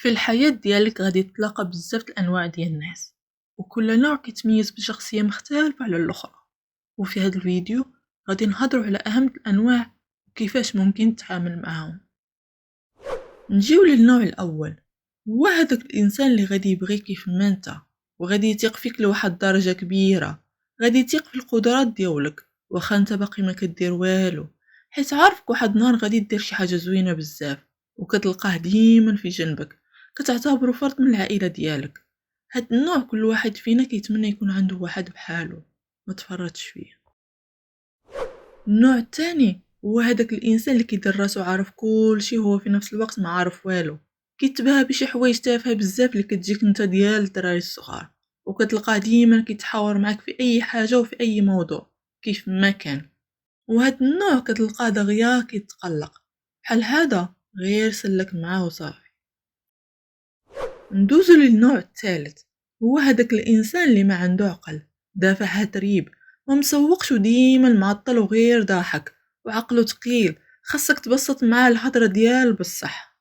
في الحياة ديالك غادي تلاقى بزاف الانواع ديال الناس، وكل نوع كيتميز بشخصية مختلفة على الاخرى. وفي هذا الفيديو غادي نهضروا على اهم الانواع وكيفاش ممكن تتعامل معاهم. نجيو للنوع الاول، هو هذاك الانسان اللي غادي يبغيك كيف ما انت، وغادي يثيق فيك لواحد الدرجة كبيرة، غادي يثيق في القدرات ديالك واخا انت باقي ما كدير والو، حيت عارفك واحد النهار غادي دير شي حاجة زوينة بزاف وكتلقاه ديما في جنبك، كتعتبره فرد من العائلة ديالك. هاد النوع كل واحد فينا كيتمنى يكون عنده واحد بحاله، ما تفرطش فيه. النوع الثاني هو هذاك الانسان اللي كيدير راسو عارف كل شيء، هو في نفس الوقت ما عارف والو، كيتباهى بشي حوايج تافهه بزاف اللي كتجيك انت ديال الدراري الصغار، وكتلقاه ديما كيتحاور معاك في اي حاجه وفي اي موضوع كيف ما كان. وهاد النوع كتلقاه دغيا كيتقلق، بحال هذا غير سلك معاه وصافي. ندوزو للنوع الثالث، هو هذاك الانسان اللي ما عنده عقل، دافع تريب، ومسوقش وديما معطل وغير ضاحك، وعقله ثقيل، خاصك تبسط معاه الهضره ديال بصح.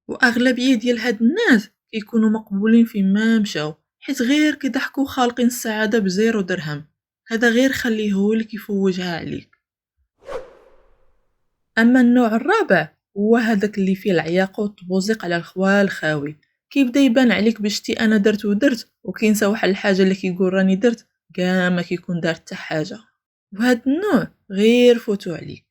واغلبيه ديال هاد الناس كيكونوا مقبولين فين ما مشاو، حيت غير كيضحكوا خالقين السعاده بزيرو درهم. هذا غير خليه هو اللي كيفوجها عليك. اما النوع الرابع هو هذاك اللي فيه العياقه والتبوزيق على الخوال خاوي، كيبدا يبان عليك بشتي انا درت ودرت، وكينسى واحد الحاجه اللي كيقول راني درت كاع ما كيكون دار حتى حاجه. وهذا النوع غير فوتو عليك.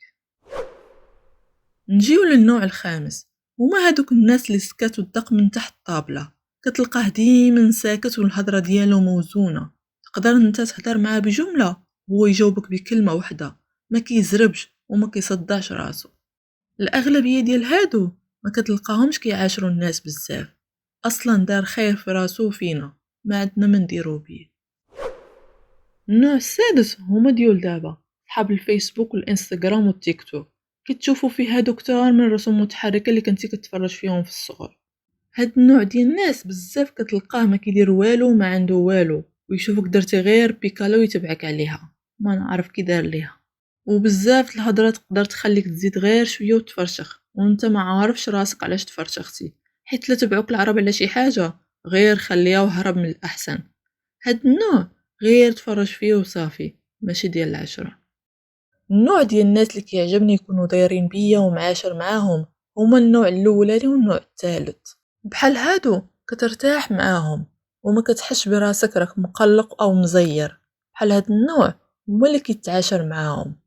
نجيو للنوع الخامس، هما هادوك الناس اللي سكات والدق من تحت الطابله، كتلقاه ديما ساكت والهضره ديالو موزونه، تقدر انت تهضر معاه بجمله هو يجاوبك بكلمه واحده، ما كيزربش وما كيصدعش راسو. الاغلبيه ديال هادو ما كتلقاهمش كيعاشروا الناس بزاف، اصلا دار خير في راسو فينا، ما عندنا ما نديرو بيه. النوع السادس هما ديال دابا صحاب الفيسبوك والانستغرام والتيك توك، كتشوفوا فيه هادو كتار من الرسوم متحركه اللي كنتي كتفرج فيهم في الصغر. هاد النوع ديال الناس بزاف كتلقاه ما كيدير والو وما عنده والو، ويشوفك درتي غير بيكالا ويتبعك عليها، ما نعرف كي دار ليها. وبزاف الهضره تقدر تخليك تزيد غير شويه وتفرشخ وانت ما عارفش راسك علاش تفرشختي، حيت لا تبعوك العرب على شي حاجه غير خليها وهرب من الاحسن. هاد النوع غير تفرج فيه وصافي، ماشي ديال العشره. النوع ديال الناس اللي كيعجبني يكونوا دايرين بيا ومعاشر معاهم هما النوع الاولاني والنوع الثالث. بحال هادو كترتاح معاهم وما كتحش براسك راك مقلق او مزير، بحال هاد النوع هما اللي كيتعاشر معاهم.